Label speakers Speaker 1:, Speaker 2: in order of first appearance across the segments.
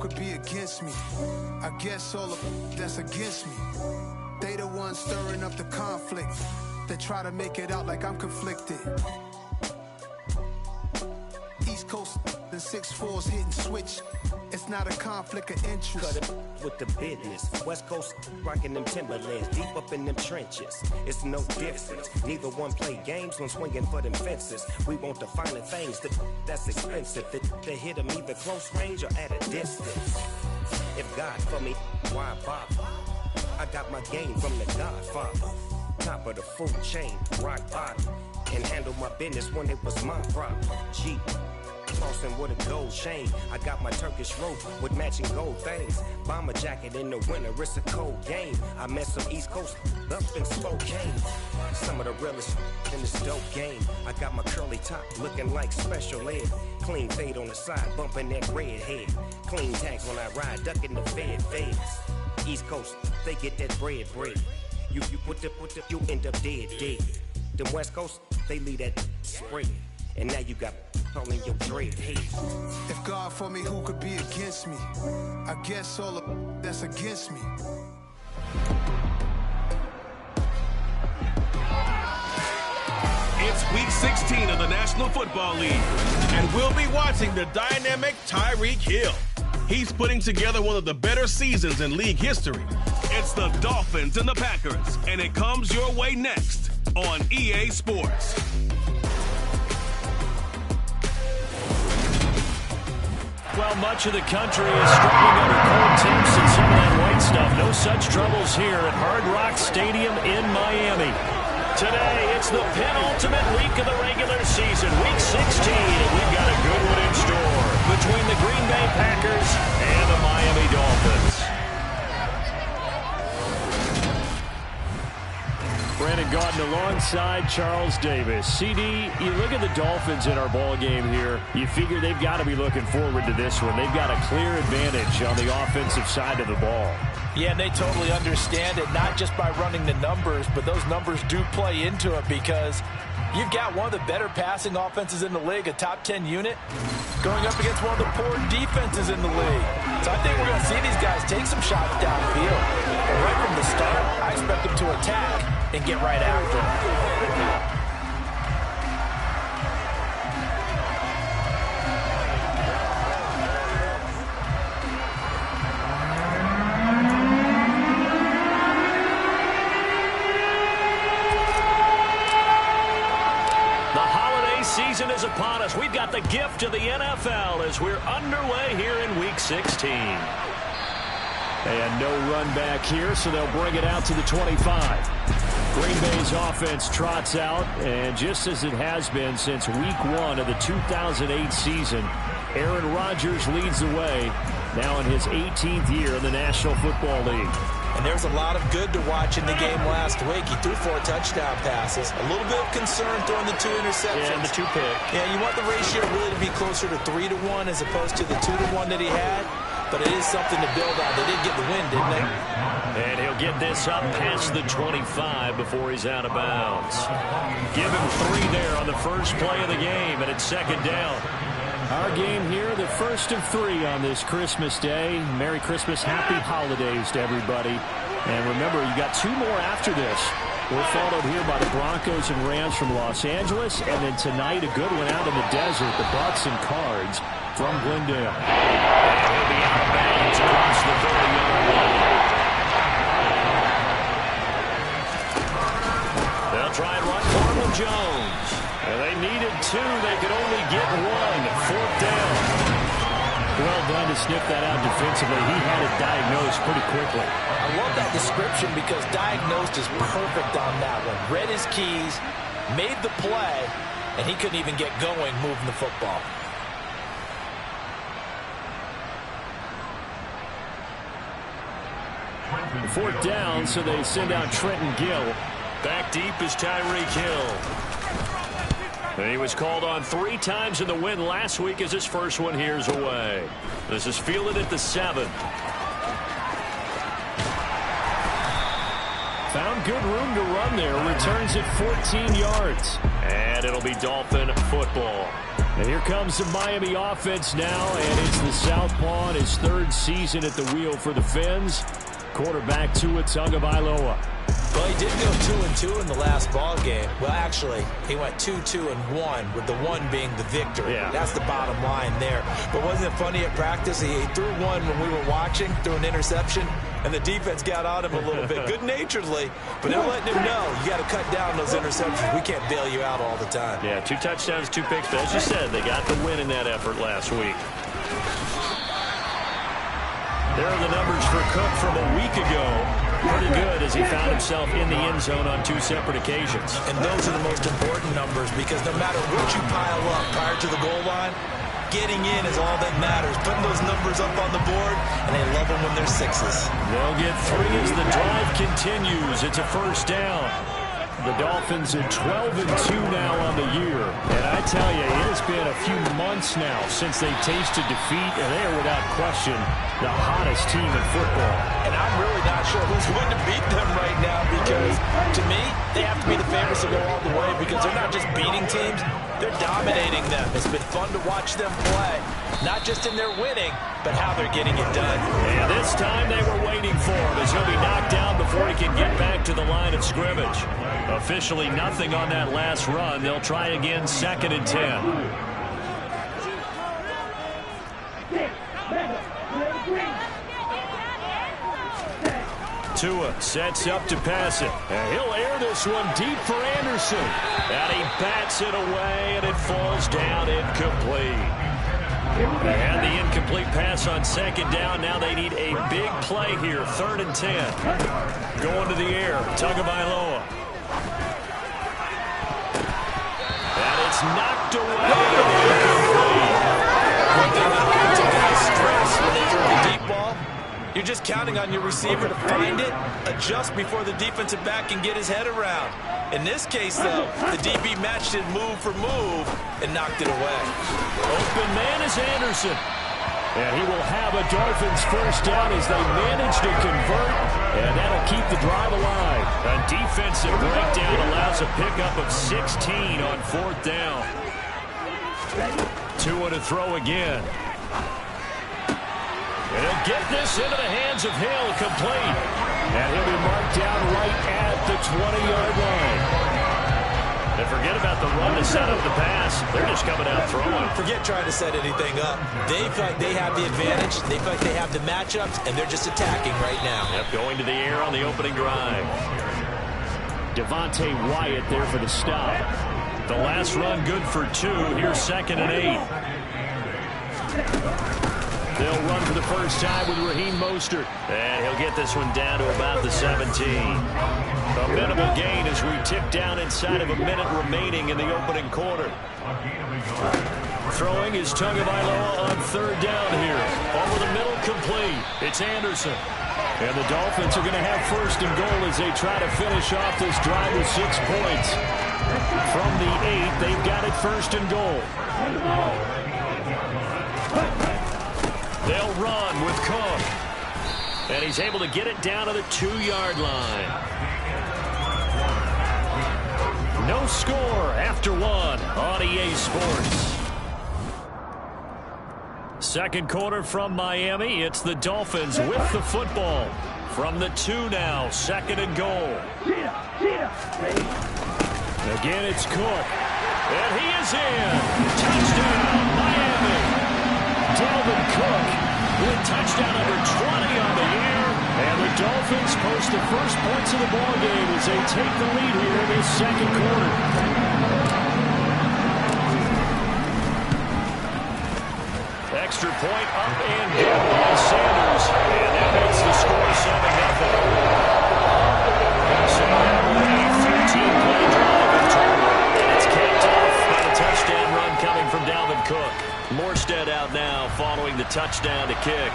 Speaker 1: could be against me? I guess all of that's against me. They the ones stirring up the conflict. They try to make it out like I'm conflicted. East Coast and 6'4's hitting switch. It's not a conflict of interest.
Speaker 2: Cut it with the business. West Coast rocking them Timberlands, deep up in them trenches. It's no difference. Neither one play games when swinging for them fences. We want the finer things that's expensive. They hit them either close range or at a distance. If God for me, why bother? I got my game from the Godfather. Top of the food chain, rock bottom. And handle my business when it was my problem. G. Flossing with a gold chain. I got my Turkish rope with matching gold things. Bomber jacket in the winter, it's a cold game. I met some East Coast up in Spokane. Some of the realest in this dope game. I got my curly top looking like special ed. Clean fade on the side, bumping that red head. Clean tags when I ride, ducking the feds. East Coast, they get that bread. You you end up dead. Them West Coast, they leave that spread. And now you got calling your dread head.
Speaker 1: If God for me, who could be against me? I guess all of that's against me.
Speaker 3: It's week 16 of the National Football League, and we'll be watching the dynamic Tyreek Hill. He's putting together one of the better seasons in league history. It's the Dolphins and the Packers, and it comes your way next on EA Sports.
Speaker 4: Well, much of the country is struggling under cold temps and some of that white stuff. No such troubles here at Hard Rock Stadium in Miami. Today, it's the penultimate week of the regular season, week 16, and we've got a good one in store between the Green Bay Packers and the Miami Dolphins. Brandon Gaudin alongside Charles Davis. CD, you look at the Dolphins in our ball game here. You figure they've got to be looking forward to this one. They've got a clear advantage on the offensive side of the ball.
Speaker 5: Yeah, and they totally understand it, not just by running the numbers, but those numbers do play into it because you've got one of the better passing offenses in the league, a top 10 unit, going up against one of the poor defenses in the league. So I think we're going to see these guys take some shots downfield. But right from the start, I expect them to attack and get right after them.
Speaker 4: Season is upon us. We've got the gift of the NFL as we're underway here in week 16. And no run back here, so they'll bring it out to the 25. Green Bay's offense trots out, and just as it has been since week 1 of the 2008 season, Aaron Rodgers leads the way now in his 18th year in the National Football League.
Speaker 5: And there's a lot of good to watch in the game last week. He threw 4 touchdown passes. A little bit of concern throwing the 2 interceptions.
Speaker 4: Yeah, and the 2 pick.
Speaker 5: Yeah, you want the ratio really to be closer to 3-1 as opposed to the 2-1 that he had. But it is something to build on. They did get the win, didn't they?
Speaker 4: And he'll get this up past the 25 before he's out of bounds. Give him 3 there on the first play of the game, and it's second down. Our game here, the first of 3 on this Christmas Day. Merry Christmas, Happy Holidays to everybody. And remember, you got 2 more after this. We're followed here by the Broncos and Rams from Los Angeles. And then tonight, a good one out in the desert, the Bucks and Cards from Glendale. And he'll be out of bounds across the 30-yard line. They'll try and run for him with Jones. And they needed 2. They could only get 1. 4th down. Well done to sniff that out defensively. He had it diagnosed pretty quickly.
Speaker 5: I love that description because diagnosed is perfect on that one. Read his keys, made the play, and he couldn't even get going moving the football.
Speaker 4: Fourth down, so they send out Trenton Gill. Back deep is Tyreek Hill. He was called on 3 times in the win last week as his first one here's away. This is fielded at the 7. Found good room to run there. Returns it 14 yards. And it'll be Dolphin football. And here comes the Miami offense now, and it's the southpaw in his third season at the wheel for the Fins. Quarterback Tua Tagovailoa.
Speaker 5: Well, he did go 2-2 in the last ball game. Well, actually, he went 2-2-1, with the one being the victory.
Speaker 4: Yeah.
Speaker 5: That's the bottom line there. But wasn't it funny at practice? He threw one when we were watching, threw an interception, and the defense got on him a little bit, good-naturedly. But they're letting him know, you got to cut down those interceptions. We can't bail you out all the time.
Speaker 4: Yeah, 2 touchdowns, 2 picks. But as you said, they got the win in that effort last week. There are the numbers for Cook from a week ago. Pretty good as he found himself in the end zone on 2 separate occasions.
Speaker 5: And those are the most important numbers because no matter what you pile up prior to the goal line, getting in is all that matters. Putting those numbers up on the board, and they love them when they're 6s.
Speaker 4: They'll get 3 as the drive continues. It's a first down. The Dolphins are 12-2 now on the year. And I tell you, it has been a few months now since they tasted defeat, and they are without question the hottest team in football.
Speaker 5: And I'm really not sure who's going to beat them right now because, to me, they have to be the favorites to go all the way because they're not just beating teams, they're dominating them. It's been fun to watch them play, not just in their winning, but how they're getting it done.
Speaker 4: And this time they were waiting for him as he'll be knocked down before he can get back to the line of scrimmage. Officially nothing on that last run. They'll try again, 2nd and 10. Tua sets up to pass it. And he'll air this one deep for Anderson. And he bats it away, and it falls down incomplete. They had the incomplete pass on 2nd down. Now they need a big play here, 3rd and 10. Going to the air, Tagovailoa. And it's knocked away.
Speaker 5: Stress when they throw a deep ball. You're just counting on your receiver to find it, adjust before the defensive back can get his head around. In this case, though, the DB matched it move for move and knocked it away.
Speaker 4: Open man is Anderson. And he will have a Dolphins first down as they manage to convert, and that'll keep the drive alive. A defensive breakdown allows a pickup of 16 on 4th down. Tua to throw again. And he'll get this into the hands of Hill, complete. And he'll be marked down right at the 20-yard line. And forget about the run to set up the pass. They're just coming out throwing.
Speaker 5: Forget trying to set anything up. They feel like they have the advantage. They feel like they have the matchups, and they're just attacking right now.
Speaker 4: Yep, going to the air on the opening drive. Devontae Wyatt there for the stop. The last run good for 2. Here's 2nd and 8. They'll run for the first time with Raheem Mostert. And he'll get this one down to about the 17. A minimal gain as we tick down inside of a minute remaining in the opening quarter. Throwing is Tagovailoa on 3rd down here. Over the middle, complete. It's Anderson. And the Dolphins are going to have 1st and goal as they try to finish off this drive with 6 points. From the 8, they've got it 1st and goal. They'll run with Cook. And he's able to get it down to the 2-yard line. No score after 1 on EA Sports. 2nd quarter from Miami. It's the Dolphins with the football. From the 2 now, 2nd and goal. Again, it's Cook. And he is in. Touchdown, Miami. Dalvin Cook with touchdown number 20 on the year. And the Dolphins post the first points of the ball game as they take the lead here in this 2nd quarter. Extra point up and good by Sanders. And that makes the score 7-0. So a 13-play drive in total. And it's capped off by the touchdown run coming from Dalvin Cook. Morstead out now following the touchdown to kick.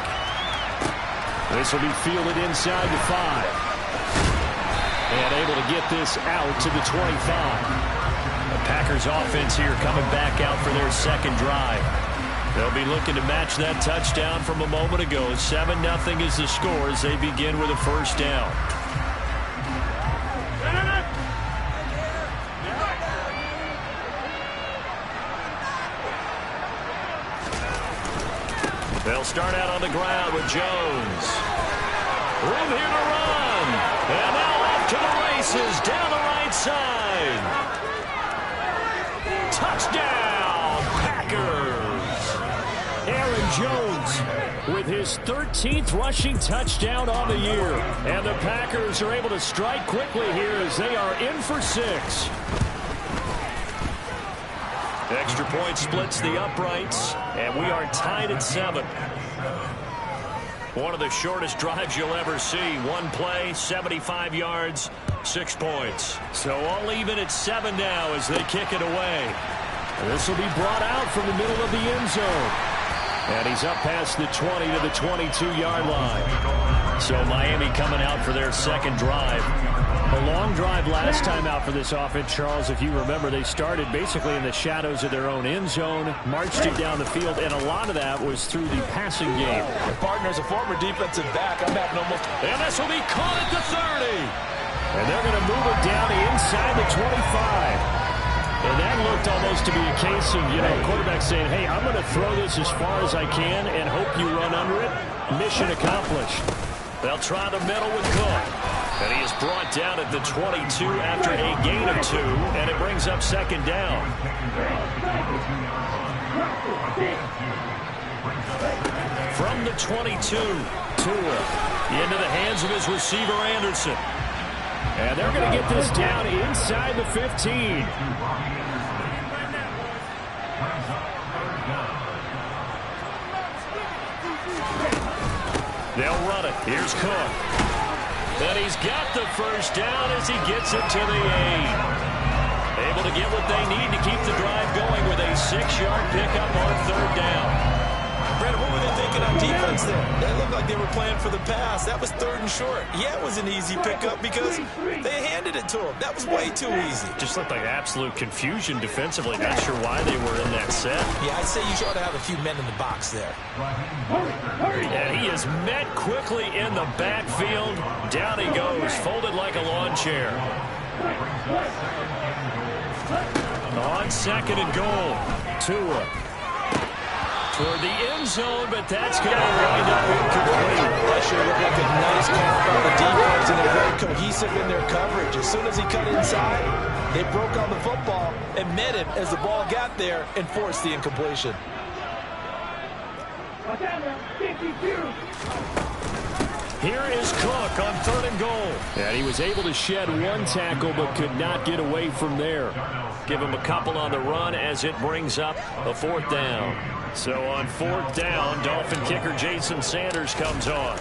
Speaker 4: This will be fielded inside the 5. And able to get this out to the 25. The Packers offense here coming back out for their 2nd drive. They'll be looking to match that touchdown from a moment ago. 7-0 is the score as they begin with a 1st down. They'll start out on the ground with Jones. Room here to run. And now off to the races down the right side. Touchdown, Packers. Aaron Jones with his 13th rushing touchdown on the year. And the Packers are able to strike quickly here as they are in for 6. Extra point splits the uprights, and we are tied at 7. One of the shortest drives you'll ever see. One play, 75 yards, 6 points. So all even at 7 now as they kick it away. This will be brought out from the middle of the end zone. And he's up past the 20 to the 22-yard line. So Miami coming out for their second drive. A long drive last time out for this offense, Charles. If you remember, they started basically in the shadows of their own end zone, marched it down the field, and a lot of that was through the passing game.
Speaker 5: The partner's a former defensive back. I'm having almost...
Speaker 4: And this will be caught at the 30. And they're going to move it down inside the 25. And that looked almost to be a case of, quarterback saying, hey, I'm going to throw this as far as I can and hope you run under it. Mission accomplished. They'll try the middle with Cook. And he is brought down at the 22 after a gain of 2, and it brings up second down. From the 22, Tua into the hands of his receiver, Anderson. And they're going to get this down inside the 15. They'll run it. Here's Cook. And he's got the first down as he gets it to the 8. Able to get what they need to keep the drive going with a 6-yard pickup on third down.
Speaker 5: Brett, what were they thinking on defense there? They looked like they were playing for the pass. That was 3rd and short. Yeah, it was an easy pickup because they handed it to him. That was way too easy.
Speaker 4: Just looked like absolute confusion defensively. Not sure why they were in that set.
Speaker 5: Yeah, I'd say you ought to have a few men in the box there.
Speaker 4: And he is met quickly in the backfield. Down he goes, folded like a lawn chair. On 2nd and goal, Tua. Toward the end zone, but that's going to wind up incomplete.
Speaker 5: That sure looked like a nice call by the defense, and they're very cohesive in their coverage. As soon as he cut inside, they broke on the football and met him as the ball got there and forced the incompletion.
Speaker 4: Here is Cook on 3rd and goal. And he was able to shed 1 tackle but could not get away from there. Give him a couple on the run as it brings up a 4th down. So on 4th down, Dolphin kicker Jason Sanders comes on.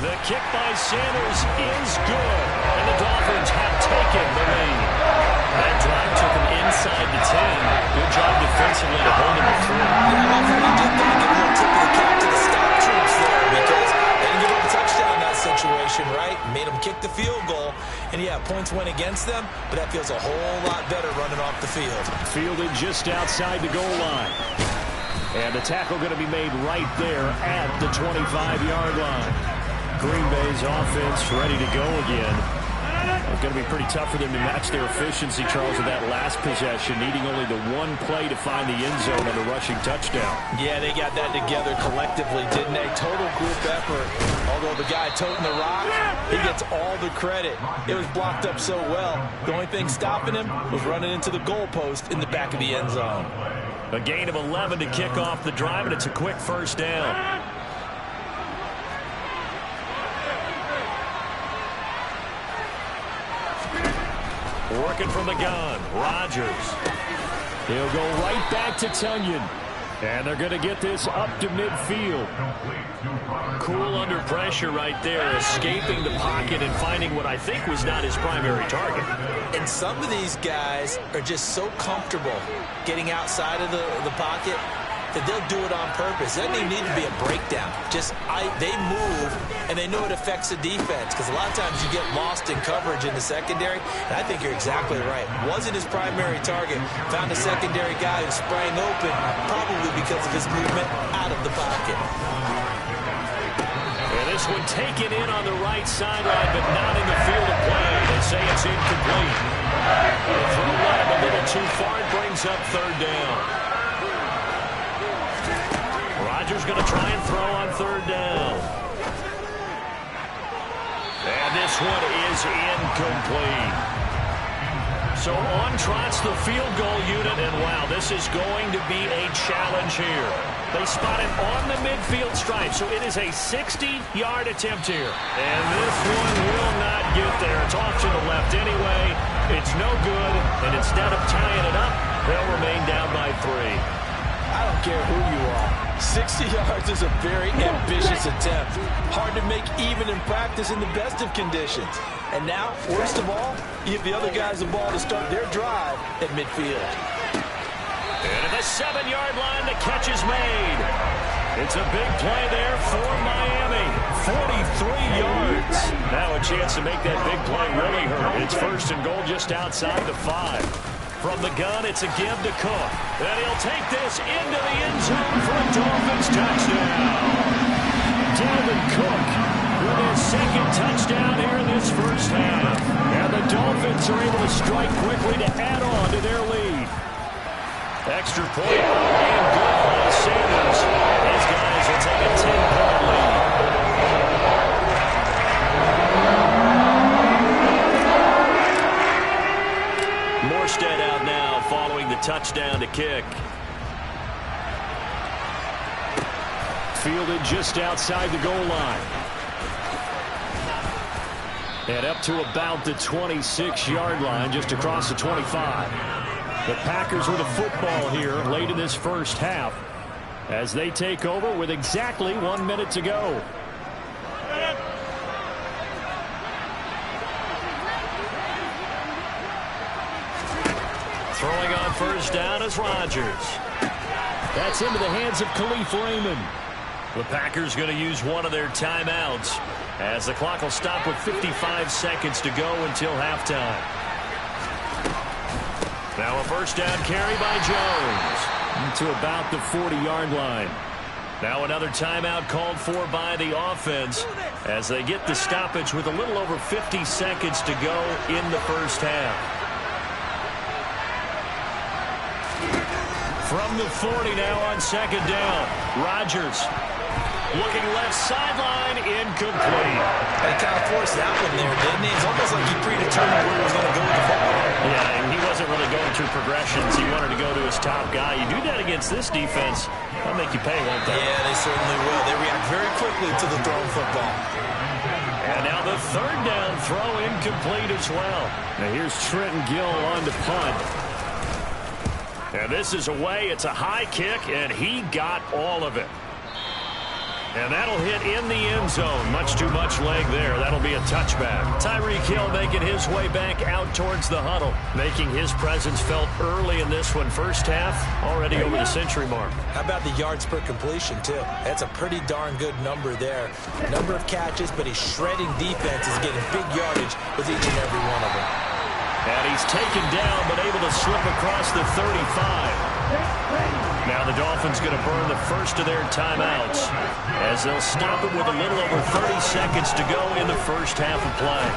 Speaker 4: The kick by Sanders is good, and the Dolphins have taken the lead. That drive took him inside the 10. Good job defensively to hold him to 3.
Speaker 5: Yeah, I love how he did that. Give a little tip of the cap to the stop troops there because they didn't give him a touchdown in that situation, right? Made him kick the field goal. And, yeah, points went against them, but that feels a whole lot better running off the field.
Speaker 4: Fielded just outside the goal line. And the tackle going to be made right there at the 25-yard line. Green Bay's offense ready to go again. It's going to be pretty tough for them to match their efficiency, Charles, with that last possession, needing only the 1 play to find the end zone on the rushing touchdown.
Speaker 5: Yeah, they got that together collectively, didn't they? Total group effort. Although the guy toting the rock, he gets all the credit. It was blocked up so well. The only thing stopping him was running into the goalpost in the back of the end zone.
Speaker 4: A gain of 11 to kick off the drive, and it's a quick first down. Working from the gun, Rodgers. He'll go right back to Tunyon. And they're going to get this up to midfield. Cool under pressure right there, escaping the pocket and finding what I think was not his primary target.
Speaker 5: And some of these guys are just so comfortable getting outside of the pocket that they'll do it on purpose. It doesn't even need to be a breakdown. They move, and they know it affects the defense because a lot of times you get lost in coverage in the secondary, and I think you're exactly right. Wasn't his primary target. Found a secondary guy who sprang open, probably because of his movement out of the pocket.
Speaker 4: And this one taken in on the right sideline, but not in the field of play. They say it's incomplete. The throw line a little too far. It brings up 3rd down. going to try and throw on third down. And this one is incomplete. So on trots the field goal unit, and wow, this is going to be a challenge here. They spot it on the midfield stripe, so it is a 60-yard attempt here. And this one will not get there. It's off to the left anyway. It's no good, and instead of tying it up, they'll remain down by 3.
Speaker 5: I don't care who you are. 60 yards is a very ambitious attempt. Hard to make even in practice in the best of conditions. And now, worst of all, you give the other guys the ball to start their drive at midfield.
Speaker 4: And at the 7-yard line, the catch is made. It's a big play there for Miami. 43 yards. Now a chance to make that big play really hurt. It's first and goal just outside the 5. From the gun, it's a give to Cook. And he'll take this into the end zone for a Dolphins touchdown. Dalvin Cook with his second touchdown here in this first half. And the Dolphins are able to strike quickly to add on to their lead. Extra point and good by Sanders. These guys will take a 10-point lead. Morstead out now following the touchdown to kick. Fielded just outside the goal line. And up to about the 26-yard line, just across the 25. The Packers with a football here late in this first half as they take over with exactly 1 minute to go. Throwing on first down is Rodgers. That's into the hands of Khalif Raymond. The Packers going to use one of their timeouts as the clock will stop with 55 seconds to go until halftime. Now a first down carry by Jones to about the 40-yard line. Now another timeout called for by the offense as they get the stoppage with a little over 50 seconds to go in the first half. From the 40 now on second down. Rodgers looking left sideline, incomplete.
Speaker 5: He kind of forced that one there, didn't he? It's almost like he predetermined where he was going to go with the football.
Speaker 4: Yeah, and he wasn't really going through progressions. He wanted to go to his top guy. You do that against this defense, they'll make you pay, won't they?
Speaker 5: Yeah, they certainly will. They react very quickly to the thrown football.
Speaker 4: And now the third down throw incomplete as well. Now here's Trenton Gill on to punt. And this is away. It's a high kick, and he got all of it. And that'll hit in the end zone. Much too much leg there. That'll be a touchback. Tyreek Hill making his way back out towards the huddle, making his presence felt early in this one. First half, already over the century mark.
Speaker 5: How about the yards per completion, too? That's a pretty darn good number there. Number of catches, but he's shredding defenses, getting big yardage with each and every one of them.
Speaker 4: And he's taken down, but able to slip across the 35. Now the Dolphins going to burn the first of their timeouts as they'll stop it with a little over 30 seconds to go in the first half of play.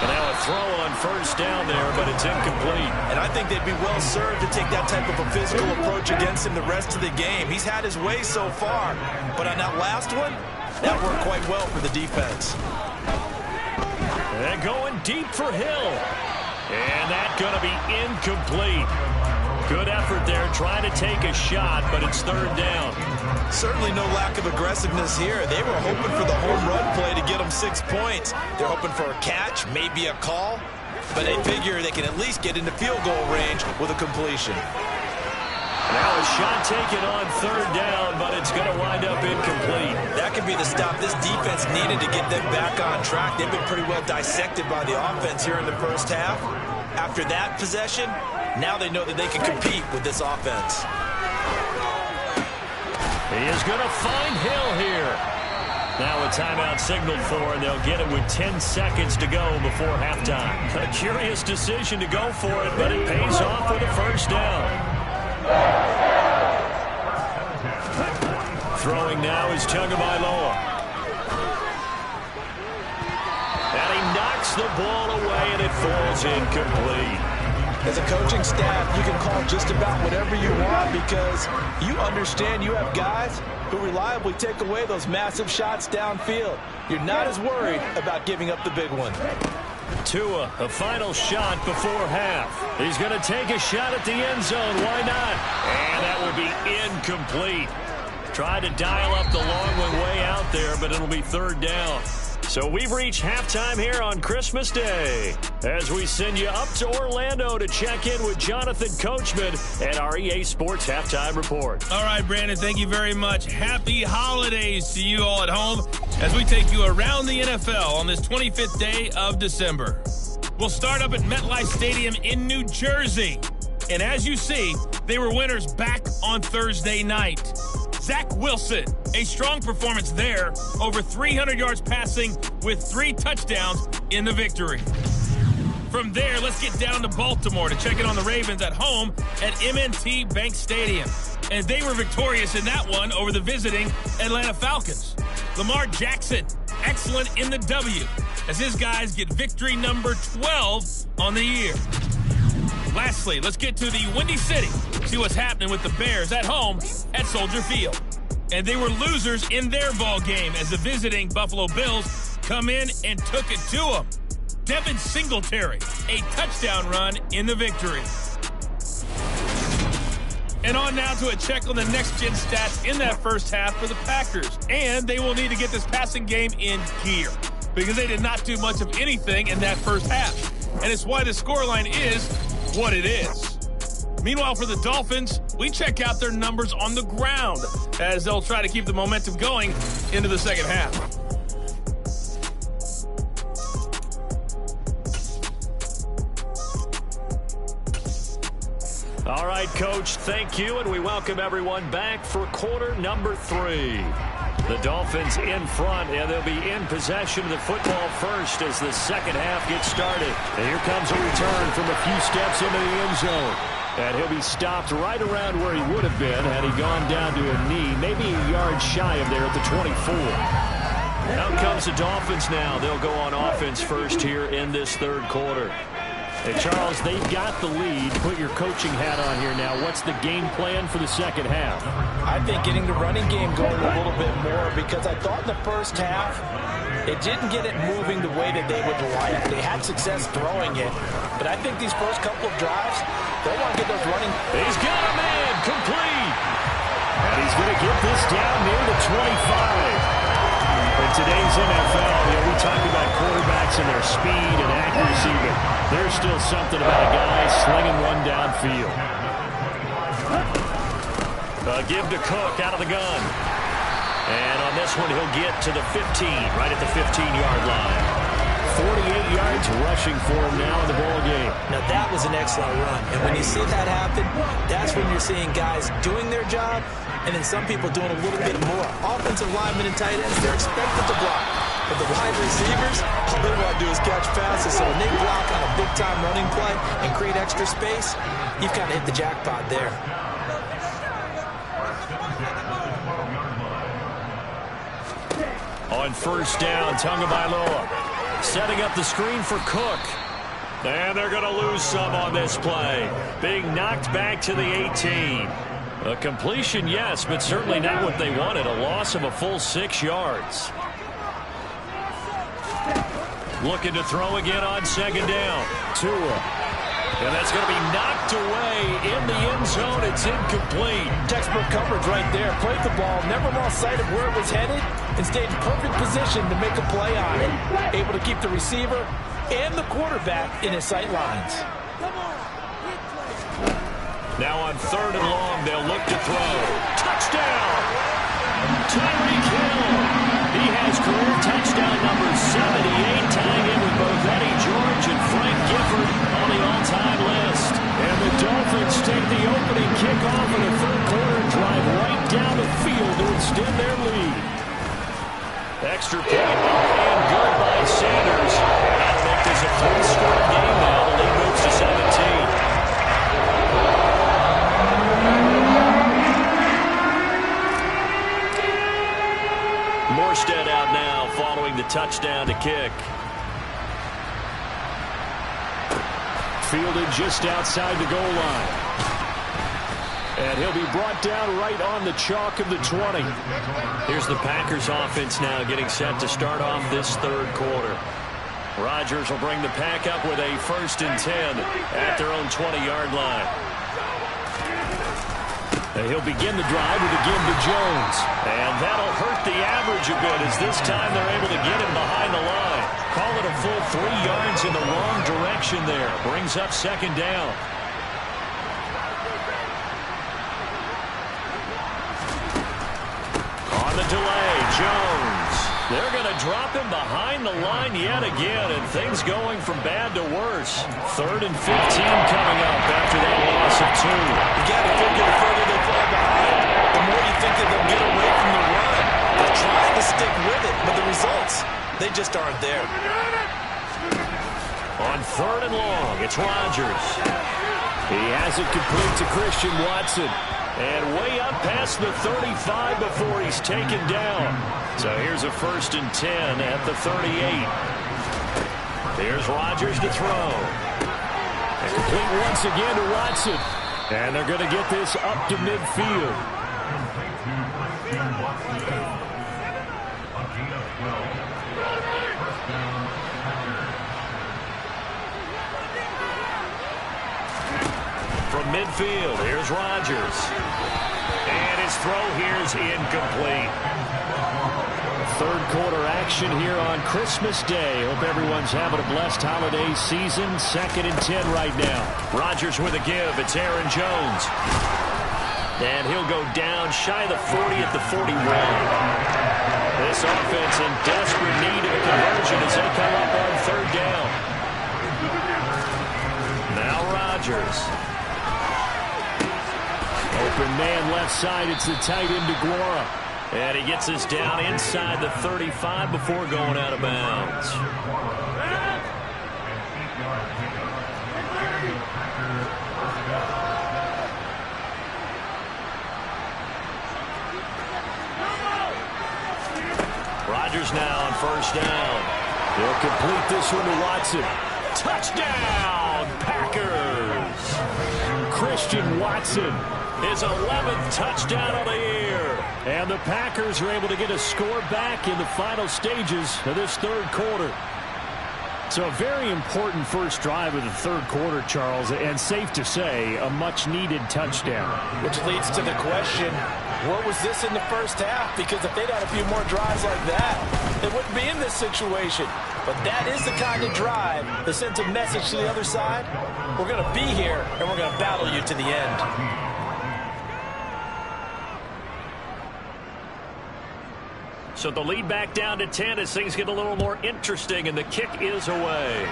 Speaker 4: And now a throw on first down there, but it's incomplete.
Speaker 5: And I think they'd be well served to take that type of a physical approach against him the rest of the game. He's had his way so far, but on that last one, that worked quite well for the defense.
Speaker 4: And going deep for Hill. And that's going to be incomplete. Good effort there, trying to take a shot, but it's third down.
Speaker 5: Certainly no lack of aggressiveness here. They were hoping for the home run play to get them 6 points. They're hoping for a catch, maybe a call, but they figure they can at least get into field goal range with a completion.
Speaker 4: Now a shot taken on third down, but it's going to wind up incomplete.
Speaker 5: That could be the stop this defense needed to get them back on track. They've been pretty well dissected by the offense here in the first half. After that possession, now they know that they can compete with this offense.
Speaker 4: He is going to find Hill here. Now a timeout signaled for, and they'll get it with 10 seconds to go before halftime. A curious decision to go for it, but it pays off with a first down. Throwing now is Tagovailoa. And he knocks the ball away, and it falls incomplete.
Speaker 5: As a coaching staff, you can call just about whatever you want because you understand you have guys who reliably take away those massive shots downfield. You're not as worried about giving up the big one.
Speaker 4: Tua, a final shot before half. He's going to take a shot at the end zone. Why not? And that will be incomplete. Tried to dial up the long one way out there, but it'll be third down. So we've reached halftime here on Christmas Day as we send you up to Orlando to check in with Jonathan Coachman at our EA Sports Halftime Report.
Speaker 3: All right, Brandon, thank you very much. Happy holidays to you all at home as we take you around the NFL on this 25th day of December. We'll start up at MetLife Stadium in New Jersey. And as you see, they were winners back on Thursday night. Zach Wilson, a strong performance there, over 300 yards passing with 3 touchdowns in the victory. From there, let's get down to Baltimore to check in on the Ravens at home at M&T Bank Stadium. And they were victorious in that one over the visiting Atlanta Falcons. Lamar Jackson, excellent in the W, as his guys get victory number 12 on the year. Lastly, let's get to the Windy City, see what's happening with the Bears at home at Soldier Field. And they were losers in their ball game as the visiting Buffalo Bills come in and took it to them. Devin Singletary, a touchdown run in the victory. And on now to a check on the next-gen stats in that first half for the Packers. And they will need to get this passing game in gear because they did not do much of anything in that first half. And it's why the scoreline is what it is. Meanwhile, for the Dolphins, we check out their numbers on the ground as they'll try to keep the momentum going into the second half.
Speaker 4: All right, Coach, thank you, and we welcome everyone back for quarter number 3. The Dolphins in front, and they'll be in possession of the football first as the second half gets started. And here comes a return from a few steps into the end zone. And he'll be stopped right around where he would have been had he gone down to a knee, maybe a yard shy of there at the 24. Out comes the Dolphins now. They'll go on offense first here in this third quarter. Hey, Charles, they've got the lead. Put your coaching hat on here now. What's the game plan for the second half?
Speaker 5: I think getting the running game going a little bit more because I thought in the first half it didn't get it moving the way that they would like. They had success throwing it, but I think these first couple of drives, they'll want to get those running.
Speaker 4: He's got a man complete. And he's going to get this down near the 25. In today's NFL, we talk about quarterbacks and their speed and accuracy, but there's still something about a guy slinging one downfield. Give to Cook out of the gun. And on this one, he'll get to the 15, right at the 15-yard line. 48 yards rushing for him now in the ball game.
Speaker 5: Now, that was an excellent run. And when you see that happen, that's when you're seeing guys doing their job and then some people doing a little bit more. Offensive linemen and tight ends, they're expected to block. But the wide receivers, all they want to do is catch passes. So when they block on a big-time running play and create extra space, you've kind of hit the jackpot there.
Speaker 4: On first down, Tagovailoa setting up the screen for Cook. And they're going to lose some on this play. Being knocked back to the 18. A completion, yes, but certainly not what they wanted. A loss of a full 6 yards. Looking to throw again on second down. Tua. And that's going to be knocked away in the end zone. It's incomplete.
Speaker 5: Textbook coverage right there. Played the ball, never lost sight of where it was headed, and stayed in perfect position to make a play on it. Able to keep the receiver and the quarterback in his sight lines.
Speaker 4: Now on third and long, they'll look to throw. Touchdown! Tyreek Hill. He has career touchdown number 78, tying in with both Eddie George and Frank Gifford on the all-time list. And the Dolphins take the opening kickoff in the third quarter and drive right down the field to extend their lead. Extra point and good by Sanders. That'll make this a 3-score game now. The lead moves to 17. Morstead out now following the touchdown to kick. fielded just outside the goal line. And he'll be brought down right on the chalk of the 20. Here's the Packers offense now getting set to start off this third quarter. Rodgers will bring the pack up with a 1st and 10 at their own 20-yard line. And he'll begin the drive with a give to Jones. And that'll hurt the average a bit as this time they're able to get him behind the line. Call it a full 3 yards in the wrong direction there. Brings up 2nd down. On the delay, Jones. They're going to drop him behind the line yet again, and things going from bad to worse. 3rd and 15 coming up after that loss of 2.
Speaker 5: You got to figure the further they fall behind, the more you think that they'll get away from the run. They're trying to stick with it, but the results, they just aren't there.
Speaker 4: On 3rd and long, it's Rodgers. He has it complete to Christian Watson. And way up past the 35 before he's taken down. So here's a 1st and 10 at the 38. Here's Rodgers to throw. And complete once again to Watson. And they're going to get this up to midfield. From midfield, here's Rodgers. And his throw here is incomplete. Third quarter action here on Christmas Day. Hope everyone's having a blessed holiday season. 2nd and 10 right now. Rodgers with a give. It's Aaron Jones. And he'll go down shy of the 40 at the 41. This offense in desperate need of a conversion as they come up on 3rd down. Now Rodgers. Open man left side. It's the tight end DeGuara. And he gets us down inside the 35 before going out of bounds. Rodgers now on 1st down. He'll complete this one to Watson. Touchdown, Packers! Christian Watson. His 11th touchdown of the year. And the Packers are able to get a score back in the final stages of this third quarter. So a very important first drive of the third quarter, Charles, and safe to say, a much-needed touchdown.
Speaker 5: Which leads to the question, where was this in the first half? Because if they'd had a few more drives like that, they wouldn't be in this situation. But that is the kind of drive that sends a message to the other side. We're going to be here, and we're going to battle you to the end.
Speaker 4: So the lead back down to 10 as things get a little more interesting, and the kick is away.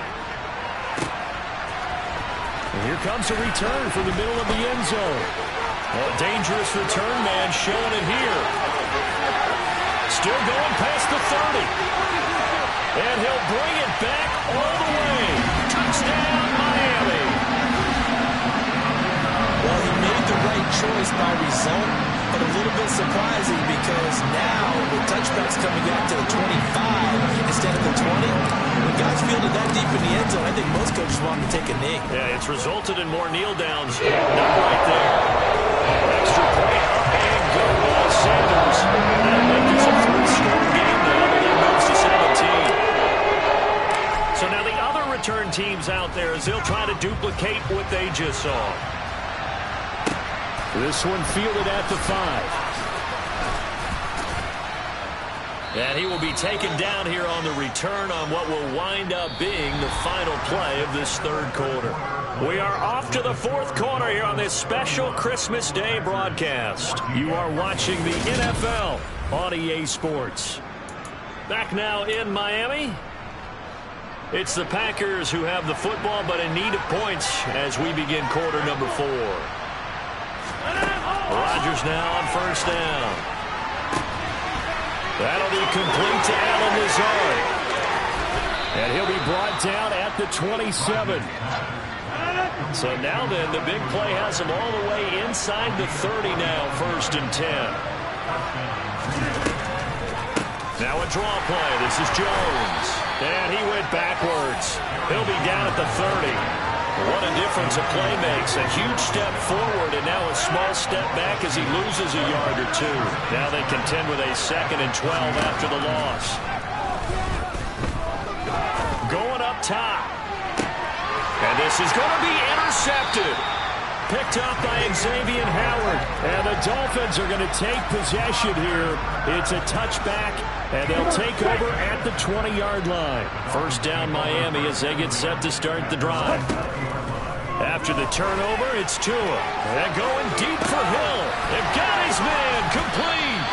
Speaker 4: And here comes a return from the middle of the end zone. A dangerous return man showing it here. Still going past the 30. And he'll bring it back all the way. Touchdown, Miami.
Speaker 5: Well, he made the right choice by result, but a little bit surprising because now with touchbacks coming out to the 25 instead of the 20, when guys fielded that deep in the end zone, I think most coaches want to take a knee.
Speaker 4: Yeah, it's resulted in more kneel downs. Not right there. Extra point up and good by Sanders. That'll make this a 3-score game now. The lead moves to 17. So now the other return teams out there as they'll try to duplicate what they just saw. This one fielded at the 5. And he will be taken down here on the return on what will wind up being the final play of this third quarter. We are off to the fourth quarter here on this special Christmas Day broadcast. You are watching the NFL on EA Sports. Back now in Miami. It's the Packers who have the football but in need of points as we begin quarter number 4. Rodgers now on 1st down. That'll be complete to Allen Lazard. And he'll be brought down at the 27. So now then, the big play has him all the way inside the 30 now, 1st and 10. Now a draw play. This is Jones. And he went backwards. He'll be down at the 30. What a difference a play makes. A huge step forward and now a small step back as he loses a yard or two. Now they contend with a 2nd and 12 after the loss. Going up top. And this is going to be intercepted. Picked up by Xavier Howard. And the Dolphins are going to take possession here. It's a touchback, and they'll take over at the 20-yard line. First down Miami as they get set to start the drive. After the turnover, it's Tua. And going deep for Hill. They've got his man complete.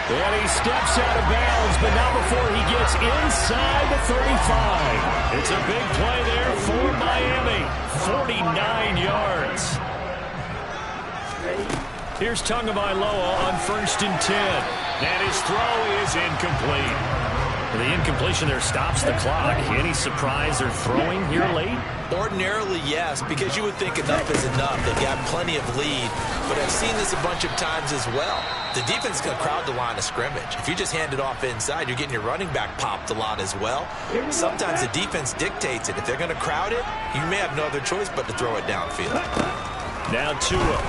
Speaker 4: And he steps out of bounds, but not before he gets inside the 35. It's a big play there for Miami. 49 yards. Here's Tagovailoa on 1st and 10. And his throw is incomplete. The incompletion there stops the clock. Any surprise they're throwing here late?
Speaker 5: Ordinarily, yes, because you would think enough is enough. They've got plenty of lead, but I've seen this a bunch of times as well. The defense is going to crowd the line of scrimmage. If you just hand it off inside, you're getting your running back popped a lot as well. Sometimes the defense dictates it. If they're going to crowd it, you may have no other choice but to throw it downfield.
Speaker 4: Now Tua.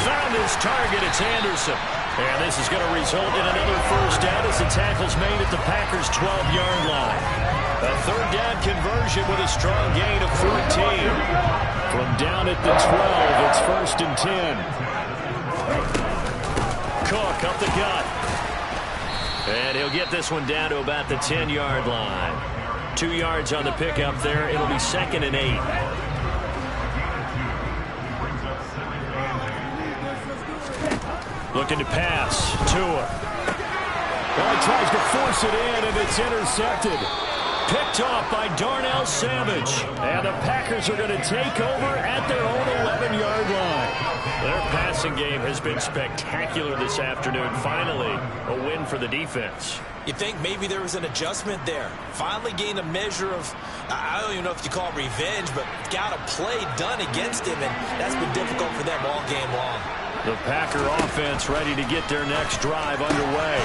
Speaker 4: Found his target. It's Anderson. And this is going to result in another first down as the tackle's made at the Packers' 12-yard line. A third down conversion with a strong gain of 14. From down at the 12, it's 1st and 10. Cook up the gut. And he'll get this one down to about the 10-yard line. 2 yards on the pickup there. It'll be 2nd and 8. Looking to pass. Tua. Well, he tries to force it in, and it's intercepted. Picked off by Darnell Savage. And the Packers are going to take over at their own 11-yard line. Their passing game has been spectacular this afternoon. Finally, a win for the defense.
Speaker 5: You think maybe there was an adjustment there. Finally gained a measure of, I don't even know if you call it revenge, but got a play done against him, and that's been difficult for them all game long.
Speaker 4: The Packer offense ready to get their next drive underway.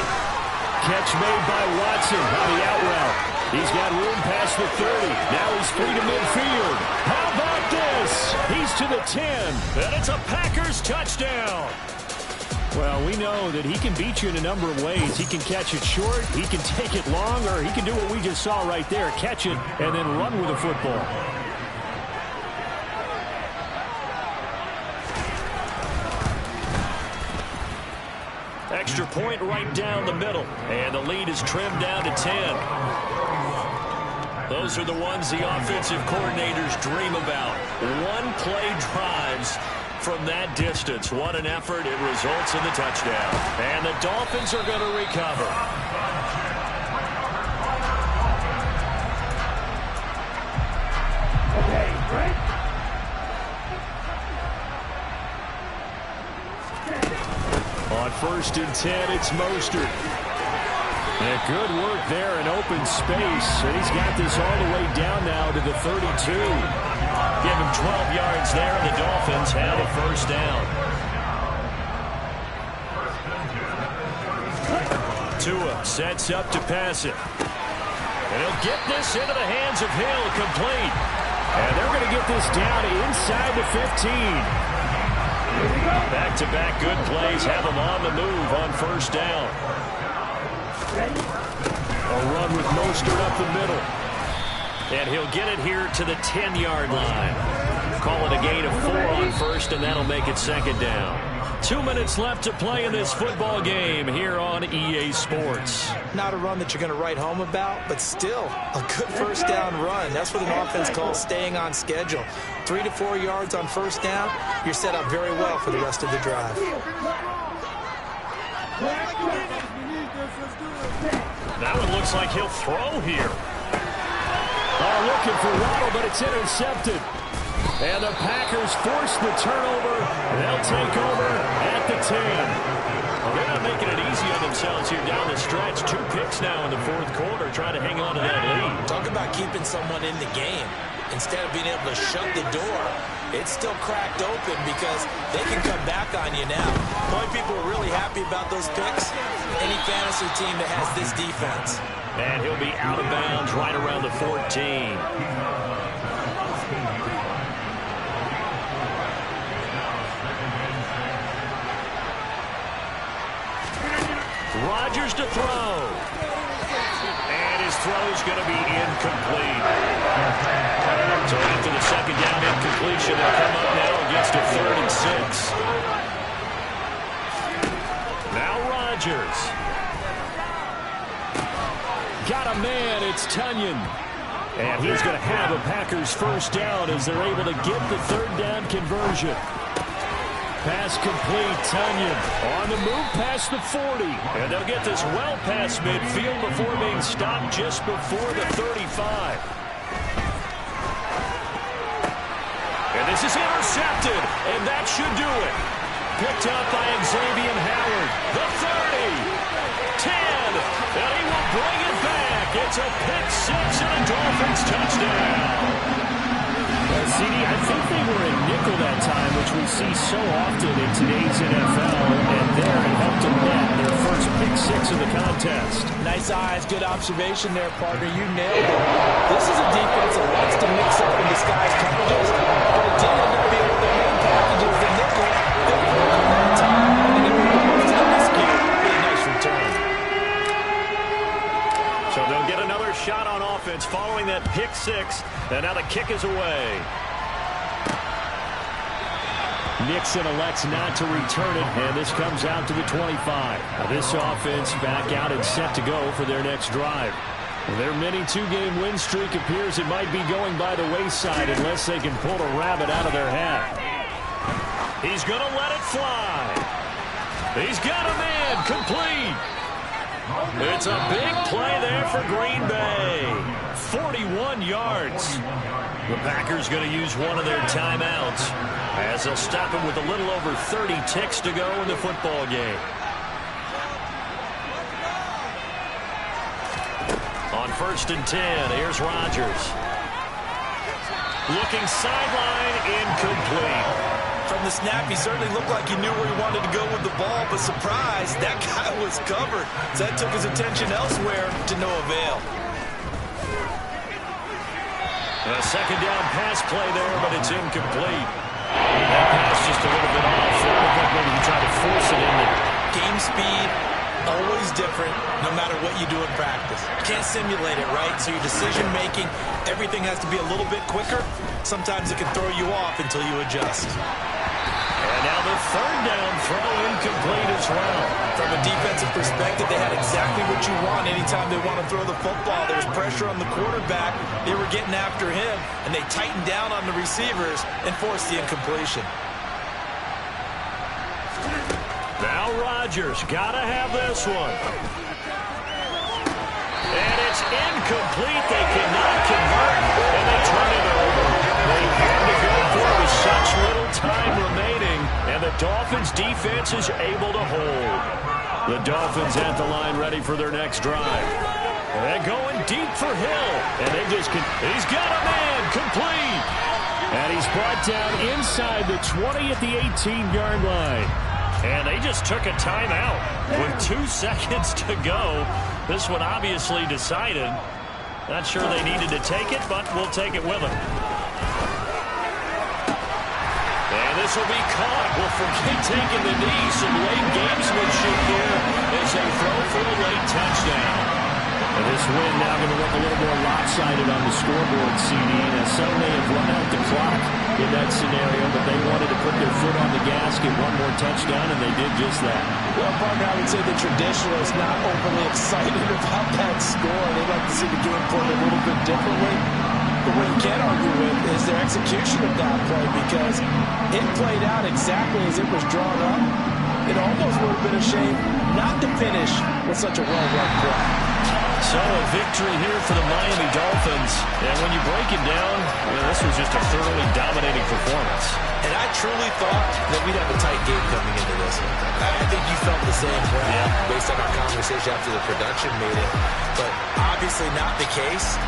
Speaker 4: Catch made by Watson on the out route. He's got room past the 30. Now he's free to midfield. How about this? He's to the 10. And it's a Packers touchdown. Well, we know that he can beat you in a number of ways. He can catch it short, he can take it long, or he can do what we just saw right there, catch it and then run with the football. Extra point right down the middle. And the lead is trimmed down to 10. Those are the ones the offensive coordinators dream about. One-play drives from that distance. What an effort. It results in the touchdown. And the Dolphins are going to recover.
Speaker 6: Okay, right?
Speaker 4: On 1st and 10, it's Mostert. And good work there in open space. And he's got this all the way down now to the 32. Give him 12 yards there, and the Dolphins have a first down. Tua sets up to pass it. And he'll get this into the hands of Hill, complete. And they're going to get this down inside the 15. Back-to-back good plays have him on the move on first down. A run with Mostert up the middle. And he'll get it here to the 10-yard line. Call it a gain of 4 on first, and that'll make it second down. 2 minutes left to play in this football game here on EA Sports.
Speaker 5: Not a run that you're going to write home about, but still a good first down run. That's what an offense calls staying on schedule. 3 to 4 yards on first down, you're set up very well for the rest of the drive.
Speaker 4: That one looks like he'll throw here. Looking for Waddle, but it's intercepted. And the Packers force the turnover. They'll take over at the 10. Well, they're not making it easy on themselves here down the stretch. 2 picks now in the fourth quarter, trying to hang on to that lead.
Speaker 5: Talk about keeping someone in the game. Instead of being able to shut the door, it's still cracked open because they can come back on you now. The only people who are really happy about those picks, any fantasy team that has this defense.
Speaker 4: And he'll be out of bounds right around the 14. Rodgers to throw. And his throw's going to be incomplete. So after the second down incompletion, they'll come up now against a 3rd and 6. Now Rodgers. Got a man, it's Tunyon. And he's going to have a Packers first down as they're able to get the 3rd down conversion. Pass complete, Tunyon on the move past the 40. And they'll get this well past midfield before being stopped just before the 35. And this is intercepted, and that should do it. Picked up by Xavier Howard. The 30, 10, and he will bring it back. It's a pick 6 and a Dolphins touchdown.
Speaker 6: CD, I think they were in nickel that time, which we see so often in today's NFL, and there it helped them net their first pick 6 of the contest.
Speaker 5: Nice eyes, good observation there, partner. You nailed it. This is a defense that wants to mix up and disguise coverages, but it did end up being one of their main packages, the nickel. They work on that time, and if they go to this game, really nice return.
Speaker 4: So they'll get another shot on offense following that pick 6, and now the kick is away.
Speaker 6: Nixon elects not to return it, and this comes out to the 25. Now this offense back out and set to go for their next drive. Their mini 2-game win streak appears it might be going by the wayside unless they can pull a rabbit out of their hat.
Speaker 4: He's going to let it fly. He's got a man complete. It's a big play there for Green Bay. 41 yards. The Packers going to use one of their timeouts as they'll stop him with a little over 30 ticks to go in the football game. On 1st and 10, here's Rodgers. Looking sideline, incomplete.
Speaker 5: From the snap, he certainly looked like he knew where he wanted to go with the ball, but surprise, that guy was covered. So that took his attention elsewhere to no avail.
Speaker 4: A second down pass play there, but it's incomplete. That pass just a little bit off. It looked like maybe he tried to force it in there.
Speaker 5: Game speed, always different, no matter what you do in practice. You can't simulate it, right? So your decision-making, everything has to be a little bit quicker. Sometimes it can throw you off until you adjust.
Speaker 4: And now the 3rd down throw incomplete as well.
Speaker 5: From a defensive perspective, they had exactly what you want anytime they want to throw the football. There was pressure on the quarterback. They were getting after him, and they tightened down on the receivers and forced the incompletion.
Speaker 4: Now Rodgers, gotta have this one. And it's incomplete. They cannot convert, and they turn it over. They had to go for it with such little time remaining, and the Dolphins defense is able to hold. The Dolphins at the line ready for their next drive. They're going deep for Hill, and they just he's got a man complete.
Speaker 6: And he's brought down inside the 20 at the 18-yard line.
Speaker 4: And they just took a timeout with 2 seconds to go. This one obviously decided. Not sure they needed to take it, but we'll take it with them. And this will be caught. We'll forget taking the knee. Some late gamesmanship here as they throw for a late touchdown.
Speaker 6: And this win now going to look a little more lopsided on the scoreboard, CD. Now, some may have run out the clock in that scenario, but they wanted to put their foot on the gas, get one more touchdown, and they did just that.
Speaker 5: Well, partner, I would say the traditionalists not overly excited about that score. They'd like to see the game played a little bit differently. But what you can't argue with is their execution of that play, because it played out exactly as it was drawn up. It almost would have been a shame not to finish with such a well-run play.
Speaker 4: So a victory here for the Miami Dolphins. And when you break it down, well, this was just a thoroughly dominating performance. And I truly thought that we'd have a tight game coming into this one. I think you felt the same, Brad, based on our conversation after the production meeting. But obviously not the case.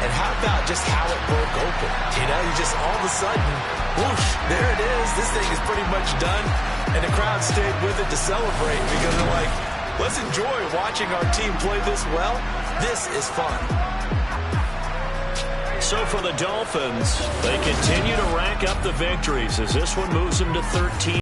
Speaker 4: And how about just how it broke open? You know, you just all of a sudden, whoosh, there it is. This thing is pretty much done. And the crowd stayed with it to celebrate because they're like, let's enjoy watching our team play this well. This is fun. So for the Dolphins, they continue to rack up the victories as this one moves them to 13.